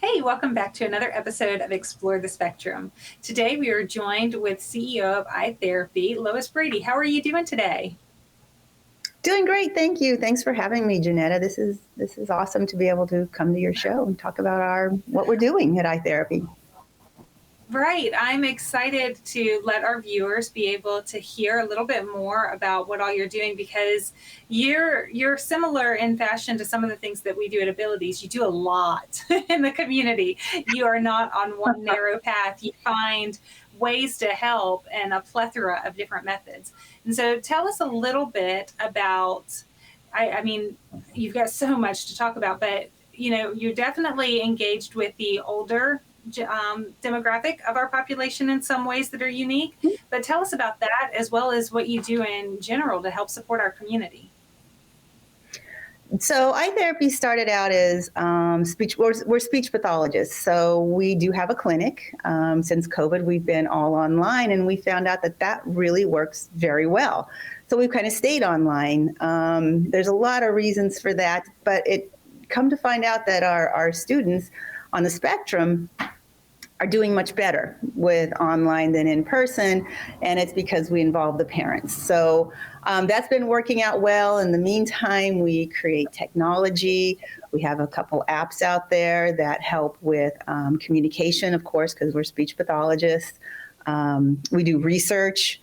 Hey, welcome back to another episode of Explore the Spectrum. Today we are joined with CEO of iTherapy, Lois Brady. How are you doing today? Doing great, thank you. Thanks for having me, Jeanetta. This is awesome to be able to come to your show and talk about our what we're doing at iTherapy. Right. I'm excited to let our viewers be able to hear a little bit more about what all you're doing because you're similar in fashion to some of the things that we do at Abilities. You do a lot in the community. You are not on one narrow path. You find ways to help and a plethora of different methods. And so tell us a little bit about I mean, you've got so much to talk about, but you're definitely engaged with the older demographic of our population in some ways that are unique. But tell us about that as well as what you do in general to help support our community. So iTherapy started out as speech. We're speech pathologists, so we do have a clinic. Since COVID, we've been all online, and we found out that really works very well. So we've kind of stayed online. There's a lot of reasons for that, but it come to find out that our students on the spectrum are doing much better with online than in person, and it's because we involve the parents. So that's been working out well. In the meantime, we create technology. We have a couple apps out there that help with communication, of course, because we're speech pathologists. We do research.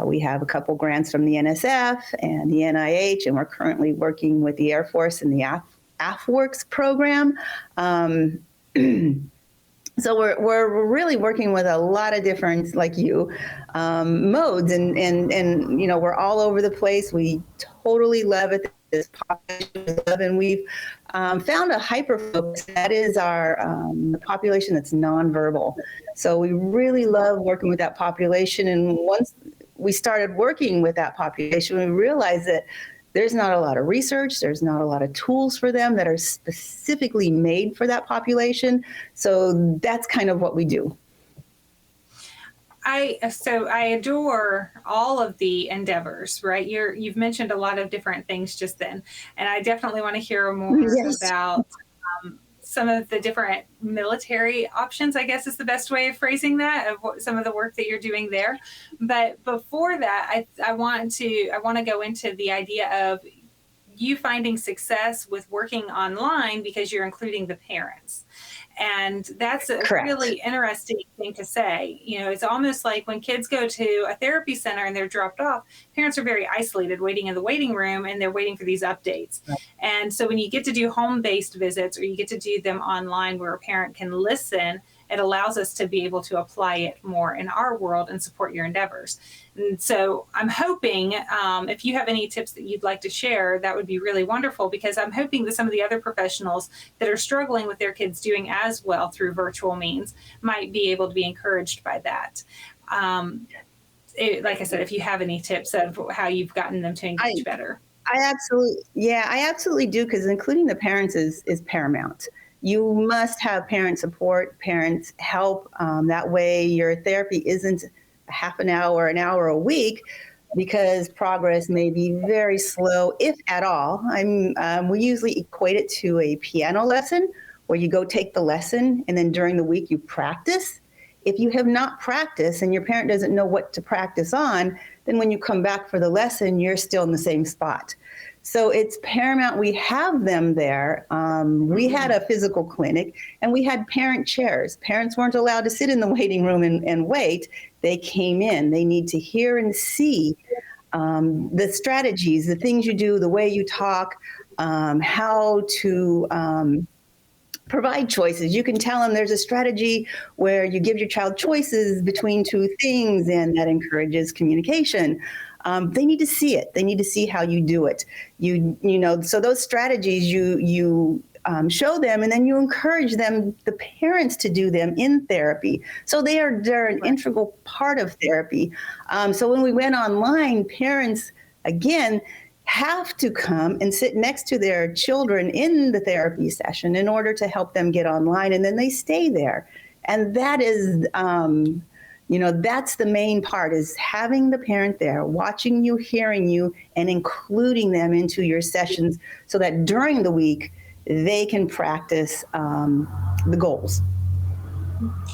We have a couple grants from the NSF and the NIH, and we're currently working with the Air Force in the AFWorks program. So we're really working with a lot of different, like modes, and we're all over the place. We totally love it. This population, and we've found a hyper focus that is our population that's nonverbal. So we really love working with that population. And once we started working with that population, we realized that there's not a lot of research, there's not a lot of tools for them that are specifically made for that population. So that's kind of what we do. I adore all of the endeavors, right? You've mentioned a lot of different things just then, and I definitely want to hear more about some of the different military options, I guess is the best way of phrasing that, of some of the work that you're doing there. But before that, I want to go into the idea of you finding success with working online because you're including the parents. And that's a Correct. really interesting thing to say. It's almost like when kids go to a therapy center and they're dropped off, parents are very isolated, waiting in the waiting room, and they're waiting for these updates. Right. And so when you get to do home-based visits or you get to do them online where a parent can listen, it allows us to be able to apply it more in our world and support your endeavors. And so I'm hoping if you have any tips that you'd like to share, that would be really wonderful, because I'm hoping that some of the other professionals that are struggling with their kids doing as well through virtual means might be able to be encouraged by that. Like I said, if you have any tips of how you've gotten them to engage better. I absolutely do, because including the parents is paramount. You must have parent support, parents help. That way your therapy isn't a half an hour a week, because progress may be very slow, if at all. We usually equate it to a piano lesson where you go take the lesson and then during the week you practice. If you have not practiced and your parent doesn't know what to practice on, then when you come back for the lesson, you're still in the same spot. So it's paramount we have them there. We had a physical clinic and we had parent chairs. Parents weren't allowed to sit in the waiting room and wait. They came in. They need to hear and see the strategies, the things you do, the way you talk, how to provide choices. You can tell them there's a strategy where you give your child choices between two things, and that encourages communication. They need to see it. They need to see how you do it. So those strategies you show them, and then you encourage them, the parents, to do them in therapy. So they're an integral part of therapy. So when we went online, parents, again, have to come and sit next to their children in the therapy session in order to help them get online, and then they stay there. And that is, that's the main part, is having the parent there, watching you, hearing you, and including them into your sessions so that during the week they can practice the goals.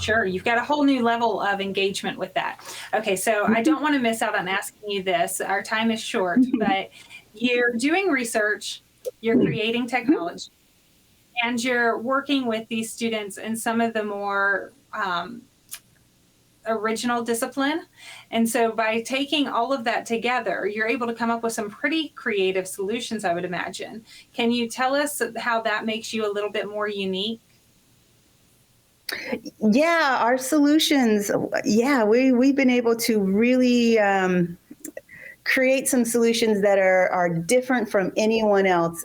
Sure, you've got a whole new level of engagement with that. Okay, so I don't want to miss out on asking you this. Our time is short, but you're doing research, you're creating technology, and you're working with these students in some of the more original discipline. And so by taking all of that together, you're able to come up with some pretty creative solutions, I would imagine. Can you tell us how that makes you a little bit more unique? Yeah, our solutions. Yeah, we've been able to really create some solutions that are different from anyone else.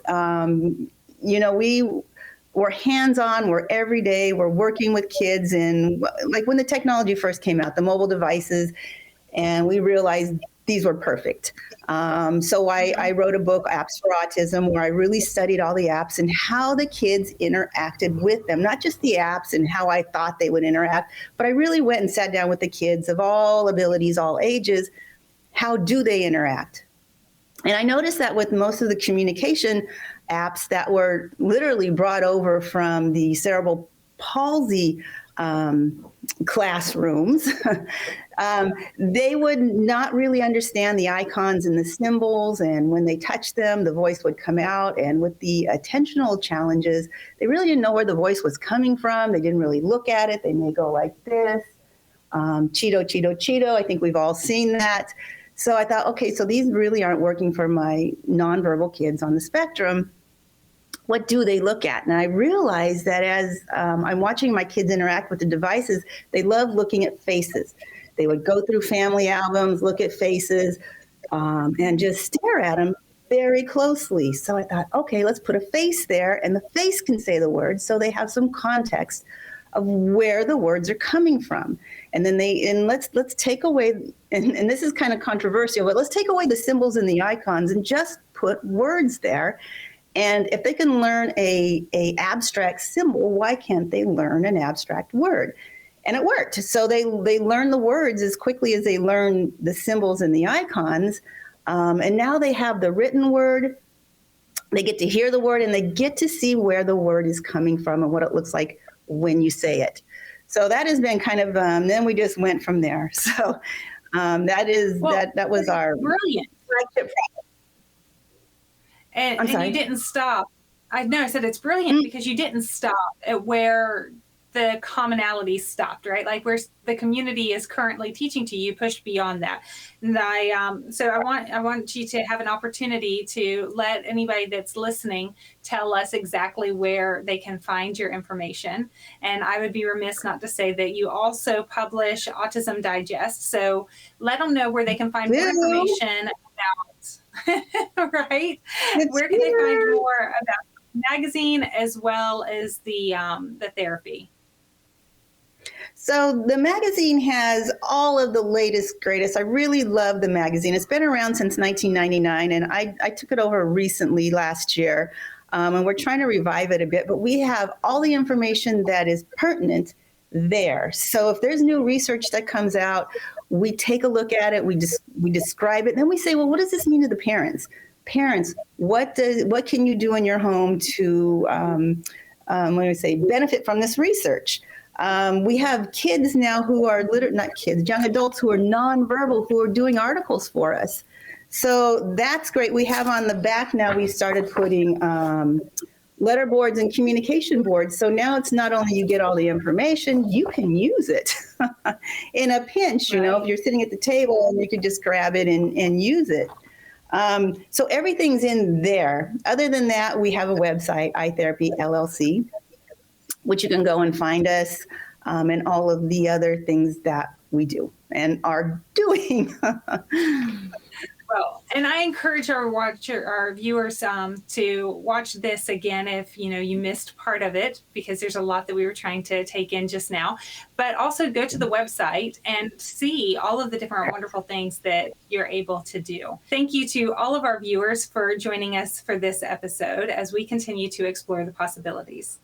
We're hands-on. We're every day. We're working with kids, and like when the technology first came out, the mobile devices, and we realized these were perfect. So I wrote a book, Apps for Autism, where I really studied all the apps and how the kids interacted with them, not just the apps and how I thought they would interact, but I really went and sat down with the kids of all abilities, all ages. How do they interact? And I noticed that with most of the communication apps that were literally brought over from the cerebral palsy classrooms, they would not really understand the icons and the symbols. And when they touched them, the voice would come out. And with the attentional challenges, they really didn't know where the voice was coming from. They didn't really look at it. They may go like this, Cheeto, Cheeto, Cheeto. I think we've all seen that. So I thought, okay, so these really aren't working for my nonverbal kids on the spectrum. What do they look at? And I realized that as I'm watching my kids interact with the devices, they love looking at faces. They would go through family albums, look at faces, and just stare at them very closely. So I thought, okay, let's put a face there, and the face can say the words, so they have some context of where the words are coming from. And then let's take away, and this is kind of controversial, but let's take away the symbols and the icons and just put words there. And if they can learn a abstract symbol, why can't they learn an abstract word? And it worked. So they learn the words as quickly as they learn the symbols and the icons. And now they have the written word. They get to hear the word, and they get to see where the word is coming from and what it looks like when you say it. So that has been kind of, then we just went from there. So that was our brilliant flagship project. And you didn't stop. I said it's brilliant because you didn't stop at where the commonalities stopped, right? Like where the community is currently teaching to you, pushed beyond that. And I want you to have an opportunity to let anybody that's listening tell us exactly where they can find your information. And I would be remiss not to say that you also publish Autism Digest. So let them know where they can find more information about, right? Where can they find more about the magazine as well as the therapy? So the magazine has all of the latest, greatest. I really love the magazine. It's been around since 1999, and I took it over recently last year, and we're trying to revive it a bit. But we have all the information that is pertinent there. So if there's new research that comes out, we take a look at it, we describe it, and then we say, well, what does this mean to the parents? Parents, what can you do in your home to benefit from this research? We have kids now who are not kids, young adults who are nonverbal, who are doing articles for us. So that's great. We have on the back now, we started putting letter boards and communication boards. So now it's not only you get all the information, you can use it in a pinch, you know, if you're sitting at the table and you can just grab it and use it. So everything's in there. Other than that, we have a website, iTherapy LLC, which you can go and find us, and all of the other things that we do and are doing. Well, and I encourage our viewers to watch this again if you missed part of it, because there's a lot that we were trying to take in just now. But also go to the website and see all of the different wonderful things that you're able to do. Thank you to all of our viewers for joining us for this episode as we continue to explore the possibilities.